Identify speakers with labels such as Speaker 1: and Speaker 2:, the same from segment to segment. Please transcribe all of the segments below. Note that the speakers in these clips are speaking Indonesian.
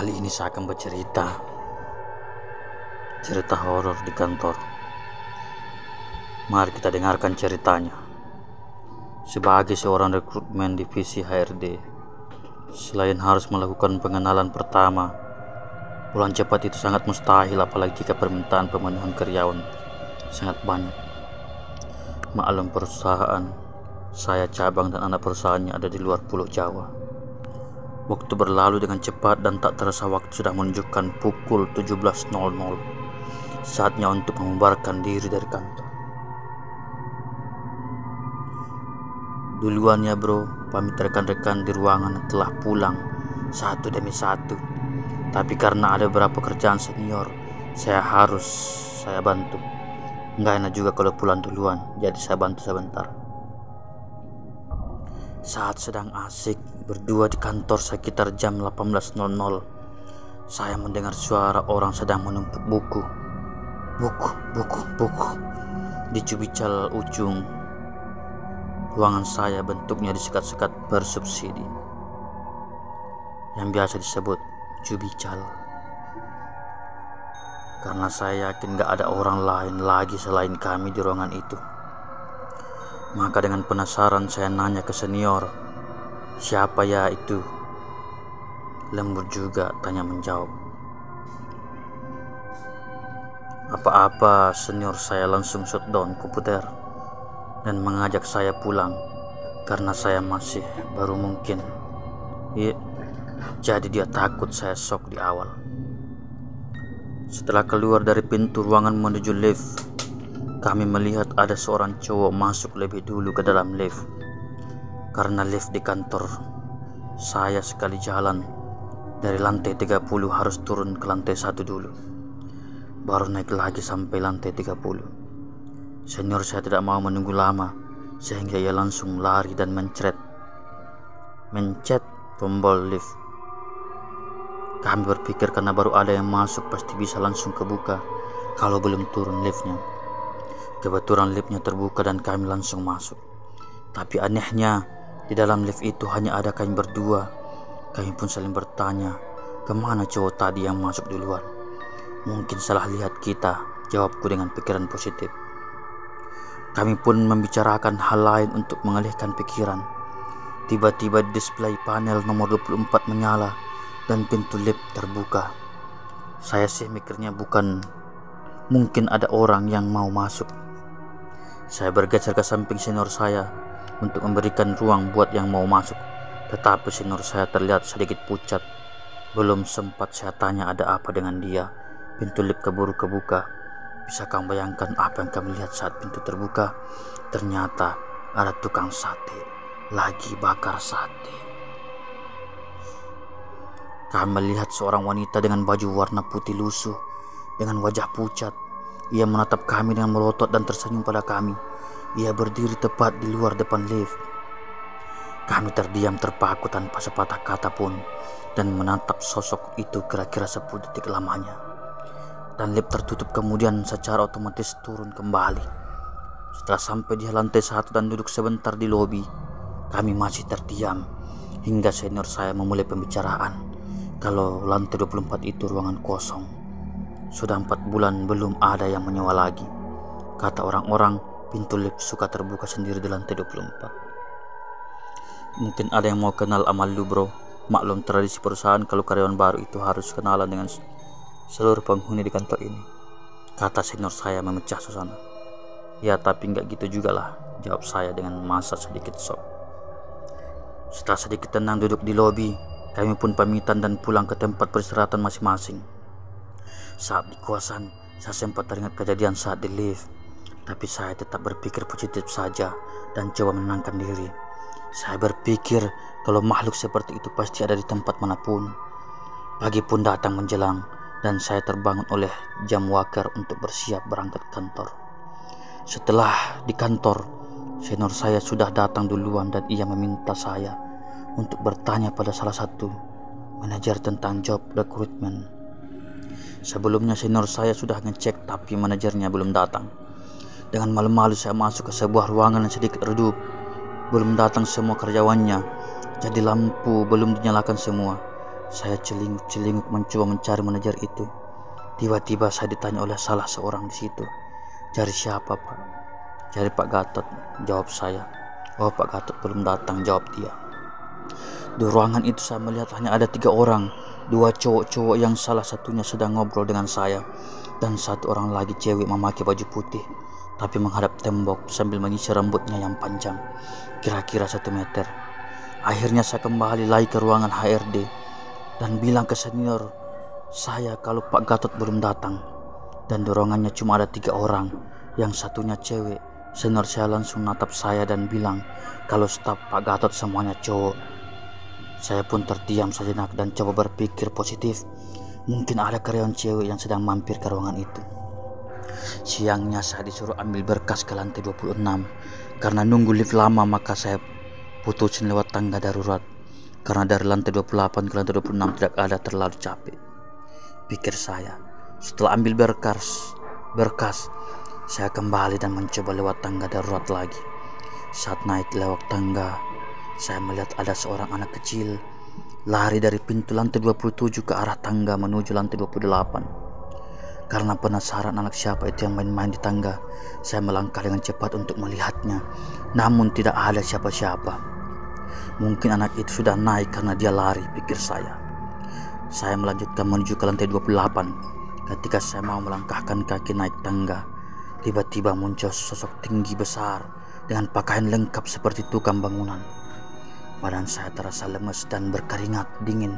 Speaker 1: Kali ini saya akan bercerita cerita horor di kantor. Mari kita dengarkan ceritanya. Sebagai seorang rekrutmen divisi HRD, selain harus melakukan pengenalan pertama, pulang cepat itu sangat mustahil, apalagi jika permintaan pemenuhan karyawan sangat banyak. Maklum, perusahaan saya cabang dan anak perusahaannya ada di luar Pulau Jawa. Waktu berlalu dengan cepat dan tak terasa waktu sudah menunjukkan pukul 17.00. Saatnya untuk membubarkan diri dari kantor. Duluan ya bro, pamit rekan-rekan di ruangan yang telah pulang satu demi satu. Tapi karena ada beberapa kerjaan senior, saya bantu. Nggak enak juga kalau pulang duluan, jadi saya bantu sebentar. Saat sedang asik berdua di kantor sekitar jam 18.00, saya mendengar suara orang sedang menumpuk buku di cubical ujung ruangan saya. Bentuknya disekat-sekat bersubsidi yang biasa disebut cubical. Karena saya yakin gak ada orang lain lagi selain kami di ruangan itu, maka dengan penasaran saya nanya ke senior, "Siapa ya itu?" Lembut juga tanya menjawab. Apa-apa, senior saya langsung shutdown komputer dan mengajak saya pulang karena saya masih baru mungkin. Jadi dia takut saya shock di awal. Setelah keluar dari pintu ruangan menuju lift, kami melihat ada seorang cowok masuk lebih dulu ke dalam lift. Karena lift di kantor saya sekali jalan dari lantai 30 harus turun ke lantai 1 dulu, baru naik lagi sampai lantai 30. Senior saya tidak mau menunggu lama, sehingga ia langsung lari dan mencet tombol lift. Kami berpikir karena baru ada yang masuk pasti bisa langsung kebuka kalau belum turun liftnya. Kebetulan liftnya terbuka dan kami langsung masuk. Tapi anehnya, di dalam lift itu hanya ada kami berdua. Kami pun saling bertanya, kemana cowok tadi yang masuk duluan? Mungkin salah lihat kita, jawabku dengan pikiran positif. Kami pun membicarakan hal lain untuk mengalihkan pikiran. Tiba-tiba display panel nomor 24 menyala dan pintu lift terbuka. Saya sih mikirnya mungkin ada orang yang mau masuk. Saya bergeser ke samping senior saya untuk memberikan ruang buat yang mau masuk. Tetapi senior saya terlihat sedikit pucat. Belum sempat saya tanya ada apa dengan dia, pintu lift keburu kebuka. Bisa kamu bayangkan apa yang kami lihat saat pintu terbuka? Ternyata ada tukang sate lagi bakar sate. Kami melihat seorang wanita dengan baju warna putih lusuh dengan wajah pucat. Ia menatap kami dengan melotot dan tersenyum pada kami. Ia berdiri tepat di luar depan lift. Kami terdiam terpaku tanpa sepatah kata pun dan menatap sosok itu kira-kira 10 detik lamanya. Dan lift tertutup kemudian secara otomatis turun kembali. Setelah sampai di lantai 1 dan duduk sebentar di lobi, kami masih terdiam hingga senior saya memulai pembicaraan kalau lantai 24 itu ruangan kosong. Sudah 4 bulan belum ada yang menyewa lagi. Kata orang-orang, pintu lift suka terbuka sendiri di lantai 24. Mungkin ada yang mau kenal sama lu bro. Maklum tradisi perusahaan kalau karyawan baru itu harus kenalan dengan seluruh penghuni di kantor ini, kata senior saya memecah suasana. Ya tapi nggak gitu juga lah, jawab saya dengan masa sedikit shock. Setelah sedikit tenang duduk di lobi, kami pun pamitan dan pulang ke tempat peristirahatan masing-masing. Saat di kosan, saya sempat teringat kejadian saat di lift. Tapi saya tetap berpikir positif saja dan coba menenangkan diri. Saya berpikir kalau makhluk seperti itu pasti ada di tempat manapun. Pagi pun datang menjelang dan saya terbangun oleh jam waker untuk bersiap berangkat kantor. Setelah di kantor, senior saya sudah datang duluan dan ia meminta saya untuk bertanya pada salah satu manajer tentang job recruitment. Sebelumnya senior saya sudah ngecek tapi manajernya belum datang. Dengan malu-malu saya masuk ke sebuah ruangan yang sedikit redup. Belum datang semua karyawannya, jadi lampu belum dinyalakan semua. Saya celinguk-celinguk mencoba mencari manajer itu. Tiba-tiba saya ditanya oleh salah seorang di situ. "Cari siapa, Pak?" "Cari Pak Gatot," jawab saya. "Oh, Pak Gatot belum datang," jawab dia. Di ruangan itu saya melihat hanya ada 3 orang, 2 cowok-cowok yang salah satunya sedang ngobrol dengan saya, dan 1 orang lagi cewek memakai baju putih, tapi menghadap tembok sambil menyisir rambutnya yang panjang, kira-kira 1 meter. Akhirnya saya kembali lagi ke ruangan HRD dan bilang ke senior saya kalau Pak Gatot belum datang, dan di ruangannya cuma ada 3 orang, yang satunya cewek. Senior saya langsung natap saya dan bilang kalau staf Pak Gatot semuanya cowok. Saya pun terdiam sejenak dan coba berpikir positif. Mungkin ada karyawan cewek yang sedang mampir ke ruangan itu. Siangnya saya disuruh ambil berkas ke lantai 26. Karena nunggu lift lama maka saya putusin lewat tangga darurat. Karena dari lantai 28 ke lantai 26 tidak ada, terlalu capek, pikir saya. Setelah ambil berkas, saya kembali dan mencoba lewat tangga darurat lagi. Saat naik lewat tangga, saya melihat ada seorang anak kecil lari dari pintu lantai 27 ke arah tangga menuju lantai 28. Karena penasaran anak siapa itu yang main-main di tangga, saya melangkah dengan cepat untuk melihatnya. Namun tidak ada siapa-siapa. Mungkin anak itu sudah naik karena dia lari, pikir saya. Saya melanjutkan menuju ke lantai 28. Ketika saya mau melangkahkan kaki naik tangga, tiba-tiba muncul sosok tinggi besar dengan pakaian lengkap seperti tukang bangunan. Badan saya terasa lemes dan berkeringat dingin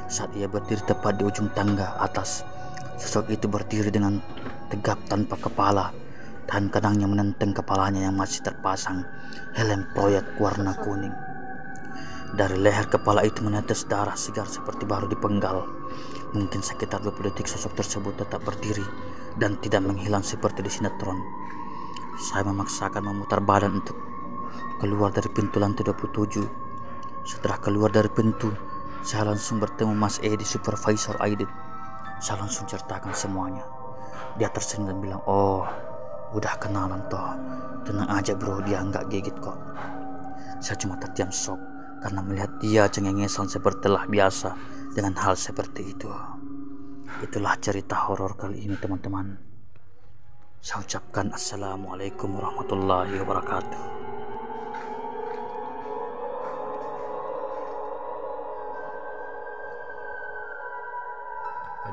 Speaker 1: saat ia berdiri tepat di ujung tangga atas. Sosok itu berdiri dengan tegap tanpa kepala, dan kadangnya menenteng kepalanya yang masih terpasang helm proyek warna kuning. Dari leher kepala itu menetes darah segar seperti baru dipenggal. Mungkin sekitar 20 detik sosok tersebut tetap berdiri dan tidak menghilang seperti di sinetron. Saya memaksakan memutar badan untuk keluar dari pintu lantai 27. Setelah keluar dari pintu, saya langsung bertemu Mas Edi, supervisor audit. Saya langsung ceritakan semuanya. Dia tersenyum dan bilang, "Oh, udah kenalan toh. Tenang aja bro, dia nggak gigit kok." Saya cuma terdiam shock karena melihat dia cengengesan sepertilah biasa dengan hal seperti itu. Itulah cerita horor kali ini, teman-teman. Saya ucapkan assalamualaikum warahmatullahi wabarakatuh.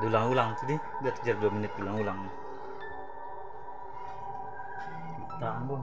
Speaker 1: Ulang-ulang tadi, biar kejar 2 menit ulang-ulang. Kita ambon.